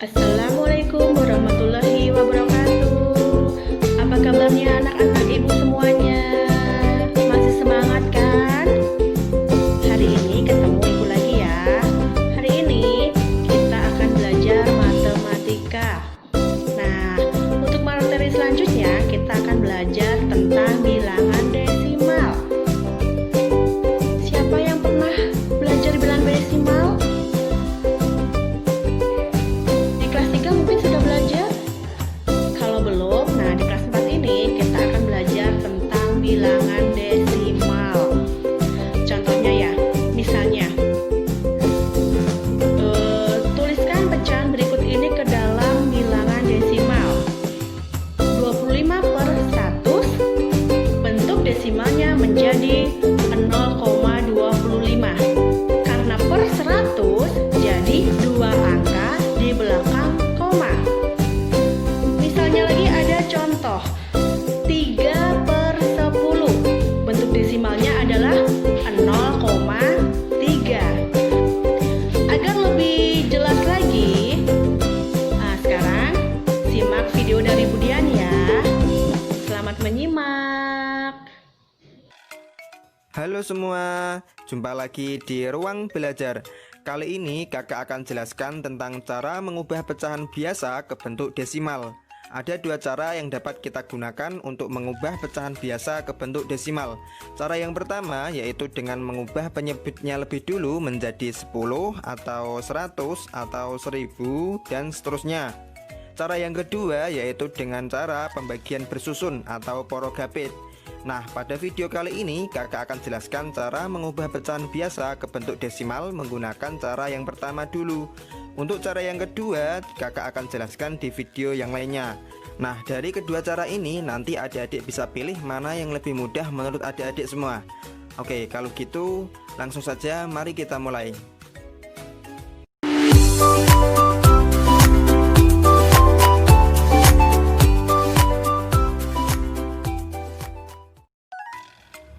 Assalamualaikum warahmatullahi wabarakatuh. Apa kabarnya anak-anak ibu semuanya? Masih semangat kan? Hari ini ketemu ibu lagi ya. Hari ini kita akan belajar matematika. Nah, untuk materi selanjutnya kita akan belajar tentang bilangan desimal. Siapa yang pernah belajar bilangan desimal? Mungkin sudah belajar. Kalau belum, nah di kelas 4 ini kita akan belajar tentang bilangan desimal. Contohnya ya, misalnya tuliskan pecahan berikut ini ke dalam bilangan desimal. 25/100, bentuk desimalnya menjadi 0,25. Karena per 100 jadi dua angka di belakang koma. Misalnya lagi ada contoh 3/10, bentuk desimalnya adalah 0,3. Agar lebih jelas lagi, nah sekarang simak video dari Budian ya. Selamat menyimak. Halo semua, jumpa lagi di ruang belajar. Kali ini kakak akan jelaskan tentang cara mengubah pecahan biasa ke bentuk desimal. Ada dua cara yang dapat kita gunakan untuk mengubah pecahan biasa ke bentuk desimal. Cara yang pertama yaitu dengan mengubah penyebutnya lebih dulu menjadi 10 atau 100 atau 1000 dan seterusnya. Cara yang kedua yaitu dengan cara pembagian bersusun atau porogapit. Nah, pada video kali ini kakak akan jelaskan cara mengubah pecahan biasa ke bentuk desimal menggunakan cara yang pertama dulu. Untuk cara yang kedua kakak akan jelaskan di video yang lainnya. Nah, dari kedua cara ini nanti adik-adik bisa pilih mana yang lebih mudah menurut adik-adik semua. Oke, kalau gitu langsung saja mari kita mulai.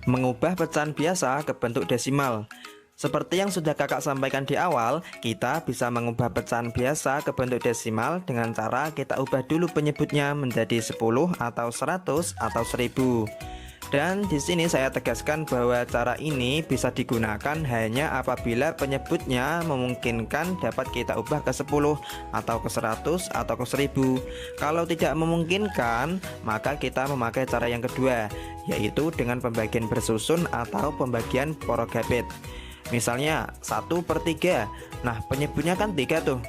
Mengubah pecahan biasa ke bentuk desimal. Seperti yang sudah kakak sampaikan di awal, kita bisa mengubah pecahan biasa ke bentuk desimal dengan cara kita ubah dulu penyebutnya menjadi 10 atau 100 atau 1000. Dan di sini saya tegaskan bahwa cara ini bisa digunakan hanya apabila penyebutnya memungkinkan dapat kita ubah ke 10 atau ke 100 atau ke 1000. Kalau tidak memungkinkan, maka kita memakai cara yang kedua, yaitu dengan pembagian bersusun atau pembagian porogapit. Misalnya 1/3. Nah, penyebutnya kan 3 tuh.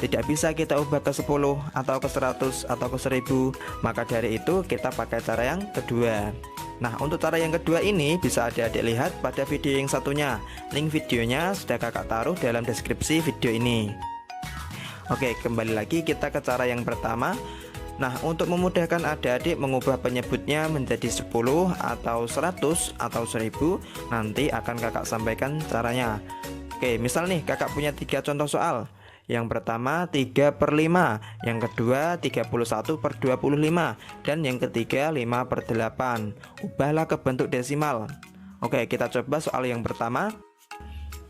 Tidak bisa kita ubah ke 10 atau ke 100 atau ke 1000. Maka dari itu kita pakai cara yang kedua. Nah, untuk cara yang kedua ini bisa adik-adik lihat pada video yang satunya. Link videonya sudah kakak taruh dalam deskripsi video ini. Oke, kembali lagi kita ke cara yang pertama. Nah, untuk memudahkan adik-adik mengubah penyebutnya menjadi 10 atau 100 atau 1000, nanti akan kakak sampaikan caranya. Oke, misal nih kakak punya 3 contoh soal. Yang pertama 3/5, yang kedua 31/25, dan yang ketiga 5/8. Ubahlah ke bentuk desimal. Oke, kita coba soal yang pertama.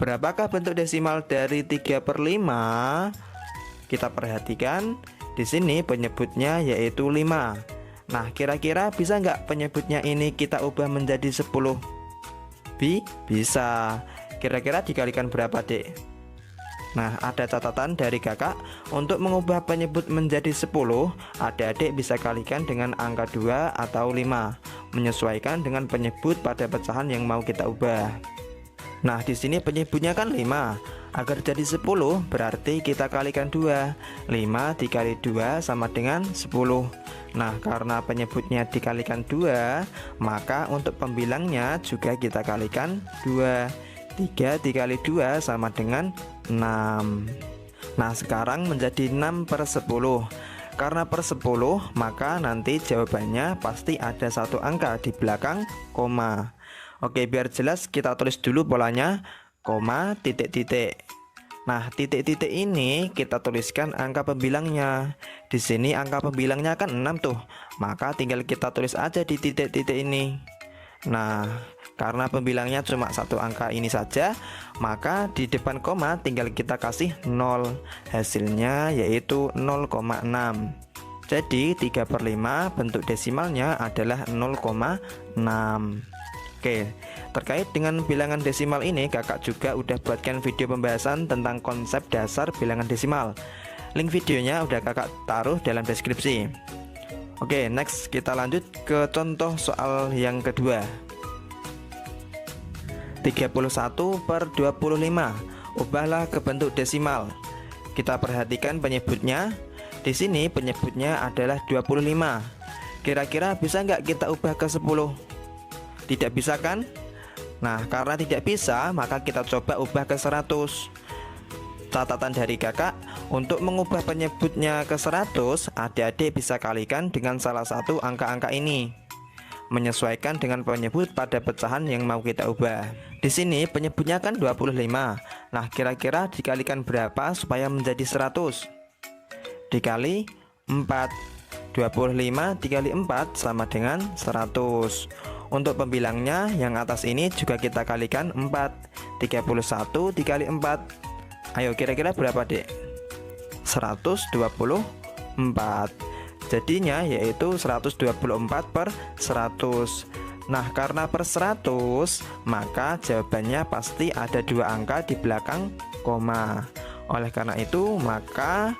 Berapakah bentuk desimal dari 3/5? Kita perhatikan di sini penyebutnya yaitu 5. Nah, kira-kira bisa nggak penyebutnya ini kita ubah menjadi 10? Bisa. Kira-kira dikalikan berapa, Dek? Nah, ada catatan dari kakak. Untuk mengubah penyebut menjadi 10, adik-adik bisa kalikan dengan angka 2 atau 5, menyesuaikan dengan penyebut pada pecahan yang mau kita ubah. Nah, di sini penyebutnya kan 5. Agar jadi 10 berarti kita kalikan 2. 5 dikali 2 sama dengan 10. Nah, karena penyebutnya dikalikan 2, maka untuk pembilangnya juga kita kalikan 2. 3 dikali 2 sama dengan 6. Nah, sekarang menjadi 6/10. Karena per 10, maka nanti jawabannya pasti ada satu angka di belakang koma. Oke, biar jelas kita tulis dulu polanya, koma, titik-titik. Nah, titik-titik ini kita tuliskan angka pembilangnya. Di sini angka pembilangnya kan 6 tuh. Maka tinggal kita tulis aja di titik-titik ini. Nah, Karena pembilangnya cuma satu angka ini saja, maka di depan koma tinggal kita kasih 0. Hasilnya yaitu 0,6. Jadi 3/5 bentuk desimalnya adalah 0,6. Oke, terkait dengan bilangan desimal ini, kakak juga udah buatkan video pembahasan tentang konsep dasar bilangan desimal. Link videonya udah kakak taruh dalam deskripsi. Oke, next kita lanjut ke contoh soal yang kedua. 31/25. Ubahlah ke bentuk desimal. Kita perhatikan penyebutnya. Di sini penyebutnya adalah 25. Kira-kira bisa nggak kita ubah ke 10? Tidak bisa kan? Nah, karena tidak bisa, maka kita coba ubah ke 100. Catatan dari kakak, untuk mengubah penyebutnya ke 100, adik-adik bisa kalikan dengan salah satu angka-angka ini, menyesuaikan dengan penyebut pada pecahan yang mau kita ubah. Di sini penyebutnya kan 25. Nah, kira-kira dikalikan berapa supaya menjadi 100? Dikali 4. 25 dikali 4 sama dengan 100. Untuk pembilangnya yang atas ini juga kita kalikan 4. 31 dikali 4. Ayo kira-kira berapa, Dek? 124. Jadinya yaitu 124/100. Nah, karena per 100, maka jawabannya pasti ada dua angka di belakang koma. Oleh karena itu, maka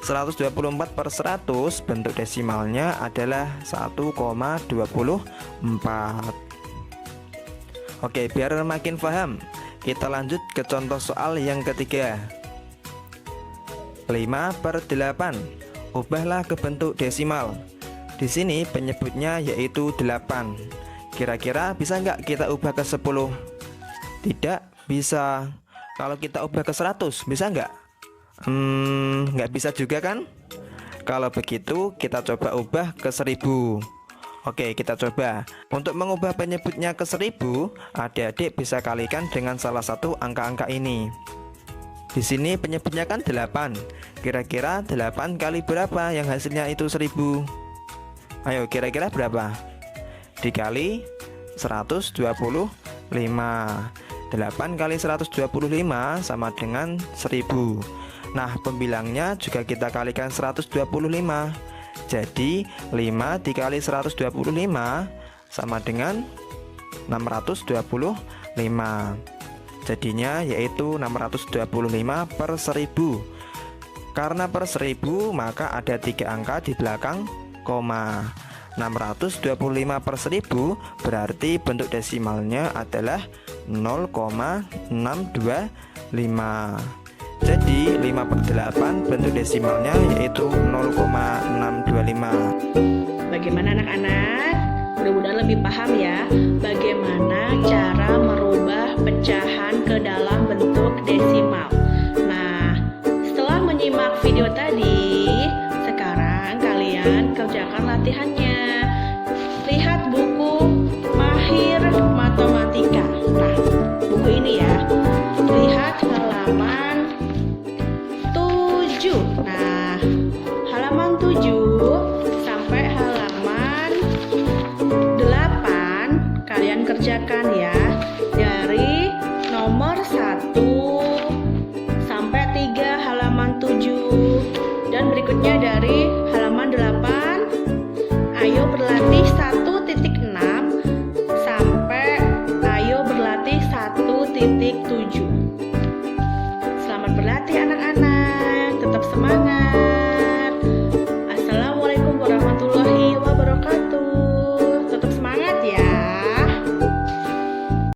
124/100 bentuk desimalnya adalah 1,24. Oke, biar makin paham, kita lanjut ke contoh soal yang ketiga. 5/8. Ubahlah ke bentuk desimal. Di sini penyebutnya yaitu 8. Kira-kira bisa nggak kita ubah ke 10? Tidak bisa. Kalau kita ubah ke 100, bisa nggak? Nggak bisa juga kan? Kalau begitu kita coba ubah ke 1000. Oke, kita coba. Untuk mengubah penyebutnya ke 1000, adik-adik bisa kalikan dengan salah satu angka-angka ini. Di sini penyebutnya kan 8. Kira-kira 8 kali berapa yang hasilnya itu 1000? Ayo, kira-kira berapa? Dikali 125. 8 kali 125 sama dengan 1000. Nah, pembilangnya juga kita kalikan 125. Jadi 5 dikali 125 sama dengan 625. Jadinya yaitu 625/1000. Karena per 1000 maka ada 3 angka di belakang koma. 625/1000 berarti bentuk desimalnya adalah 0,625. Jadi 5/8 bentuk desimalnya yaitu 0,625. Bagaimana anak-anak? Mudah-mudahan lebih paham ya bagaimana cara merubah pecahan ke dalam bentuk desimal. Nah, setelah menyimak video tadi, sekarang kalian kerjakan latihannya. Lihat buku Mahir Matematika. Nah, buku ini ya. Lihat halaman 7. Nah, halaman 7 sampai halaman 8 kalian kerjakan ya. Dari nomor 1 sampai 3 halaman 7 dan berikutnya dari